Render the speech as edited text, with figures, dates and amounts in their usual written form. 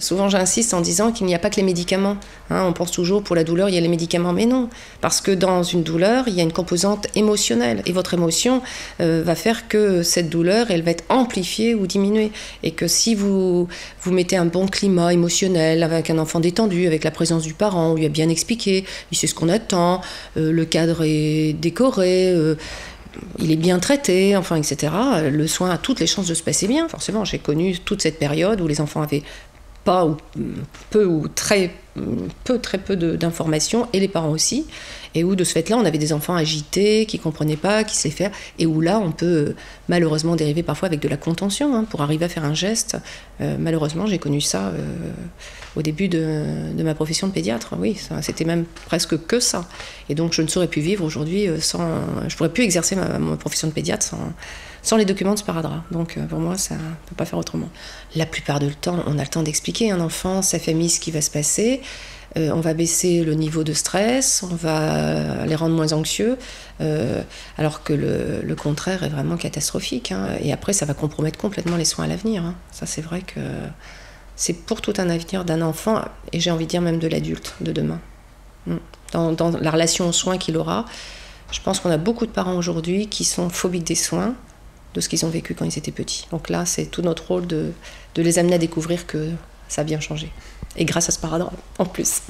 Souvent j'insiste en disant qu'il n'y a pas que les médicaments. On pense toujours pour la douleur il y a les médicaments, mais non. Parce que dans une douleur il y a une composante émotionnelle. Et votre émotion va faire que cette douleur elle va être amplifiée ou diminuée. Et que si vous mettez un bon climat émotionnel avec un enfant détendu, avec la présence du parent, on lui a bien expliqué, il sait ce qu'on attend, le cadre est décoré, il est bien traité, enfin, etc. Le soin a toutes les chances de se passer bien. Forcément, j'ai connu toute cette période où les enfants avaient pas ou peu ou très peu d'informations, et les parents aussi, et où de ce fait-là on avait des enfants agités, qui ne comprenaient pas, qui savaient faire, et où là on peut malheureusement dériver parfois avec de la contention pour arriver à faire un geste. Malheureusement j'ai connu ça au début de ma profession de pédiatre, oui, c'était même presque que ça, et donc je ne saurais plus vivre aujourd'hui je pourrais plus exercer ma profession de pédiatre sans les documents de sparadrap. Donc pour moi, ça ne peut pas faire autrement. La plupart du temps, on a le temps d'expliquer à un enfant, sa famille, ce qui va se passer. On va baisser le niveau de stress, on va les rendre moins anxieux, alors que le contraire est vraiment catastrophique. Et après, ça va compromettre complètement les soins à l'avenir. Ça, c'est vrai que c'est pour tout un avenir d'un enfant, et j'ai envie de dire même de l'adulte de demain. Dans la relation aux soins qu'il aura, je pense qu'on a beaucoup de parents aujourd'hui qui sont phobiques des soins, de ce qu'ils ont vécu quand ils étaient petits. Donc là, c'est tout notre rôle de les amener à découvrir que ça a bien changé. Et grâce à sparadrap, en plus.